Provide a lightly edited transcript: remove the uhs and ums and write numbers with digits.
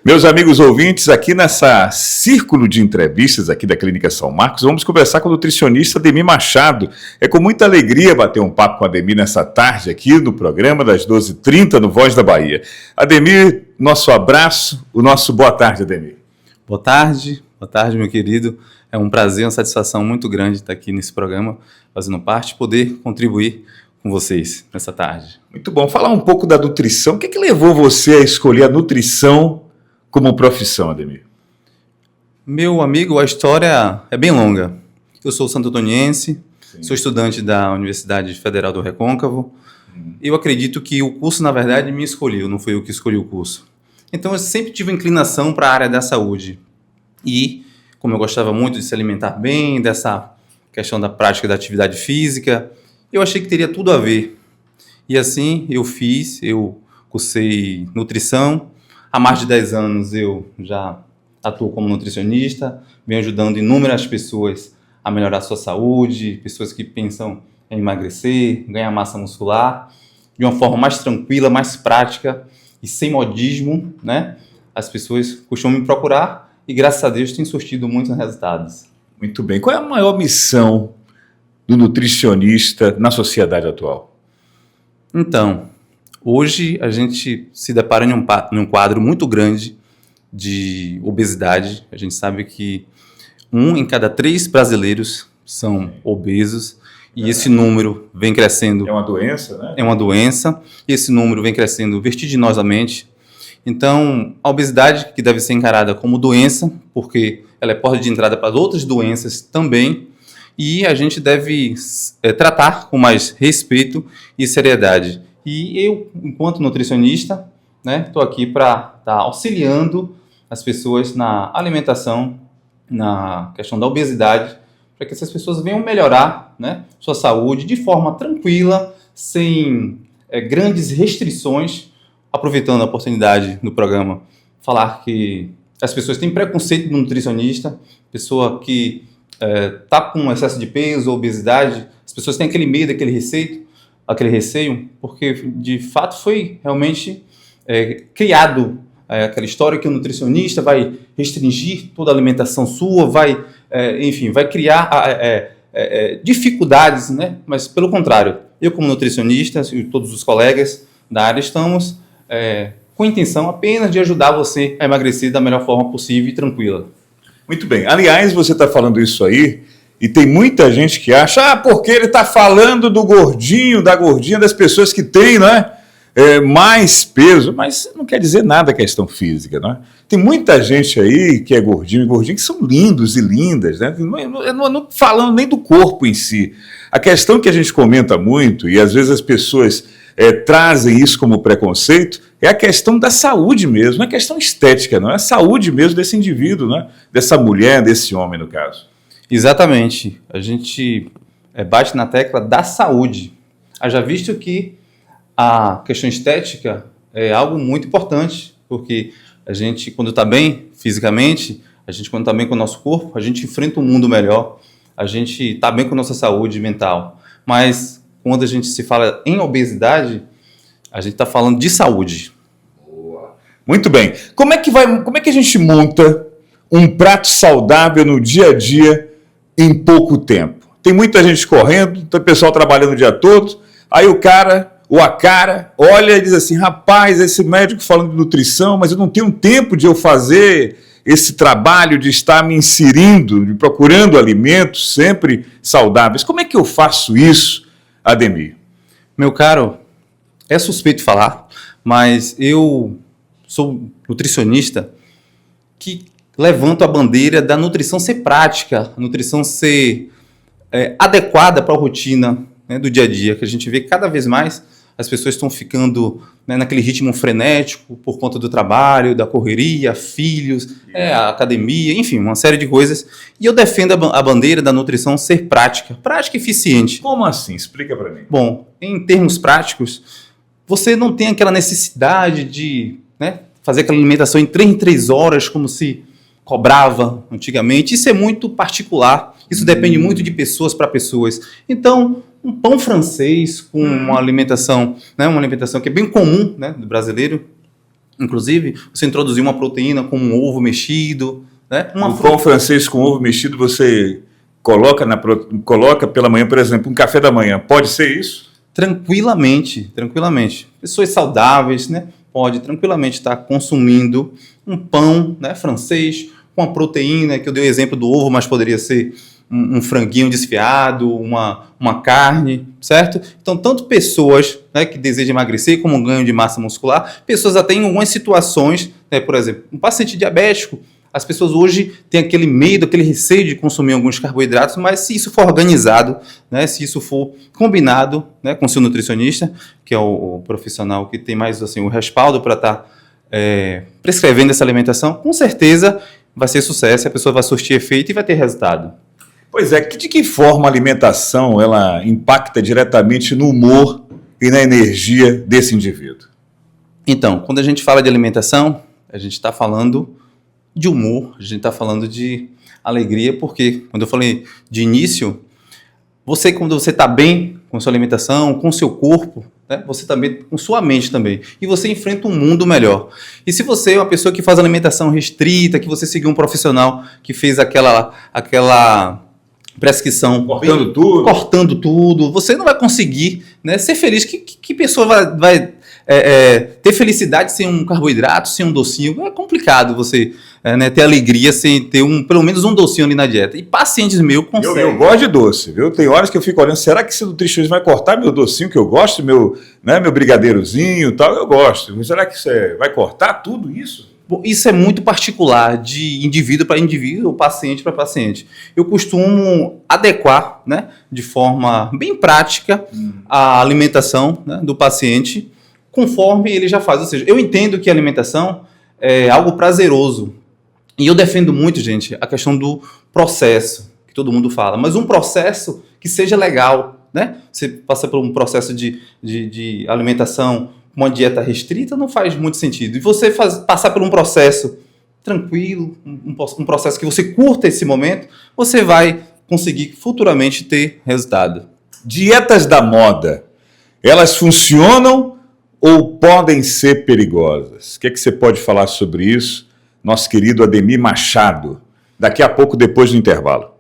Meus amigos ouvintes, aqui nessa círculo de entrevistas aqui da Clínica São Marcos, vamos conversar com o nutricionista Ademir Machado. É com muita alegria bater um papo com o Ademir nessa tarde aqui no programa das 12h30 no Voz da Bahia. Ademir, nosso abraço, o nosso boa tarde, Ademir. Boa tarde, meu querido. É um prazer, uma satisfação muito grande estar aqui nesse programa, fazendo parte, poder contribuir com vocês nessa tarde. Muito bom. Falar um pouco da nutrição. O que levou você a escolher a nutrição como profissão, Ademir? Meu amigo, a história é bem longa. Eu sou santo-antoniense, sou estudante da Universidade Federal do Recôncavo. Eu acredito que o curso, na verdade, me escolheu, não foi eu que escolhi o curso. Então, eu sempre tive inclinação para a área da saúde. E, como eu gostava muito de se alimentar bem, dessa questão da prática da atividade física, eu achei que teria tudo a ver. E assim, eu cursei nutrição. Há mais de 10 anos eu já atuo como nutricionista, venho ajudando inúmeras pessoas a melhorar a sua saúde, pessoas que pensam em emagrecer, ganhar massa muscular, de uma forma mais tranquila, mais prática e sem modismo, né? As pessoas costumam me procurar e, graças a Deus, tem surtido muitos resultados. Muito bem. Qual é a maior missão do nutricionista na sociedade atual? Então, hoje a gente se depara num quadro muito grande de obesidade. A gente sabe que 1 em cada 3 brasileiros são obesos e esse número vem crescendo. É uma doença, né? É uma doença e esse número vem crescendo vertiginosamente. Então, a obesidade, que deve ser encarada como doença, porque ela é porta de entrada para outras doenças também, e a gente deve tratar com mais respeito e seriedade. E eu, enquanto nutricionista, estou aqui para estar auxiliando as pessoas na alimentação, na questão da obesidade, para que essas pessoas venham melhorar, sua saúde de forma tranquila, sem grandes restrições. Aproveitando a oportunidade do programa, falar que as pessoas têm preconceito do nutricionista, pessoa que está com excesso de peso ou obesidade, as pessoas têm aquele medo, aquele receio, porque de fato foi realmente criado aquela história que o nutricionista vai restringir toda a alimentação sua, vai criar dificuldades, Mas pelo contrário, eu como nutricionista e todos os colegas da área estamos com a intenção apenas de ajudar você a emagrecer da melhor forma possível e tranquila. Muito bem. Aliás, você está falando isso aí e tem muita gente que acha, porque ele está falando do gordinho, da gordinha, das pessoas que têm, mais peso, mas não quer dizer nada a questão física, não é? Tem muita gente aí que é gordinho e gordinha que são lindos e lindas, não falando nem do corpo em si. A questão que a gente comenta muito, e às vezes as pessoas trazem isso como preconceito, é a questão da saúde mesmo, não é questão estética, não é a saúde mesmo desse indivíduo, dessa mulher, desse homem, no caso. Exatamente. A gente bate na tecla da saúde. Haja visto que a questão estética é algo muito importante, porque a gente, quando está bem fisicamente, a gente, quando está bem com o nosso corpo, a gente enfrenta um mundo melhor, a gente está bem com a nossa saúde mental. Mas quando a gente se fala em obesidade, a gente está falando de saúde. Boa. Muito bem. Como é que a gente monta um prato saudável no dia a dia em pouco tempo? Tem muita gente correndo, tem pessoal trabalhando o dia todo, aí o cara ou a cara olha e diz assim, rapaz, esse médico falando de nutrição, mas eu não tenho tempo de eu fazer esse trabalho de estar me inserindo, de procurando alimentos sempre saudáveis. Como é que eu faço isso, Ademir? Meu caro, é suspeito falar, mas eu sou nutricionista que levanto a bandeira da nutrição ser prática, a nutrição ser adequada para a rotina do dia a dia, que a gente vê que cada vez mais as pessoas estão ficando naquele ritmo frenético por conta do trabalho, da correria, filhos, a academia, enfim, uma série de coisas. E eu defendo a bandeira da nutrição ser prática e eficiente. Como assim? Explica para mim. Bom, em termos práticos, você não tem aquela necessidade de fazer aquela alimentação em 3 horas, como se cobrava antigamente. Isso é muito particular, isso depende muito de pessoas para pessoas. Então, um pão francês com uma alimentação que é bem comum do brasileiro, Inclusive, você introduzir uma proteína como um ovo mexido, né? O pão francês com ovo mexido você coloca pela manhã, por exemplo, um café da manhã. Pode ser isso? Tranquilamente, tranquilamente. Pessoas saudáveis, né? Pode tranquilamente estar consumindo um pão, né, francês com a proteína, que eu dei o exemplo do ovo, mas poderia ser um franguinho desfiado, uma carne, certo? Então, tanto pessoas, né, que desejam emagrecer, como um ganho de massa muscular, pessoas até em algumas situações, né, por exemplo, um paciente diabético, as pessoas hoje têm aquele medo, aquele receio de consumir alguns carboidratos, mas se isso for organizado, né, se isso for combinado, né, com o seu nutricionista, que é o profissional que tem mais assim, o respaldo para estar prescrevendo essa alimentação, com certeza vai ser sucesso, a pessoa vai surtir efeito e vai ter resultado. Pois é, de que forma a alimentação ela impacta diretamente no humor e na energia desse indivíduo? Então, quando a gente fala de alimentação, a gente está falando de humor, a gente está falando de alegria, porque quando eu falei de início, quando você está bem com sua alimentação, com seu corpo, né, você também com sua mente também, e você enfrenta um mundo melhor. E se você é uma pessoa que faz alimentação restrita, que você seguiu um profissional que fez aquela prescrição cortando tudo, você não vai conseguir, né, ser feliz. Que pessoa vai ter felicidade sem um carboidrato, sem um docinho? É complicado você né, ter alegria sem ter pelo menos um docinho ali na dieta. E pacientes meus conseguem. Eu gosto de doce, viu? Tem horas que eu fico olhando, será que esse nutricionista vai cortar meu docinho que eu gosto, meu brigadeirozinho e tal? Eu gosto. Será que você vai cortar tudo isso? Bom, isso é muito particular, de indivíduo para indivíduo, ou paciente para paciente. Eu costumo adequar, né, de forma bem prática a alimentação, né, do paciente, conforme ele já faz. Ou seja, eu entendo que a alimentação é algo prazeroso. E eu defendo muito, gente, a questão do processo, que todo mundo fala. Mas um processo que seja legal, né? Você passa por um processo de alimentação, uma dieta restrita, não faz muito sentido. E você passar por um processo tranquilo, um processo que você curta esse momento, você vai conseguir futuramente ter resultado. Dietas da moda, elas funcionam ou podem ser perigosas? O que é que você pode falar sobre isso, nosso querido Ademir Machado? Daqui a pouco, depois do intervalo.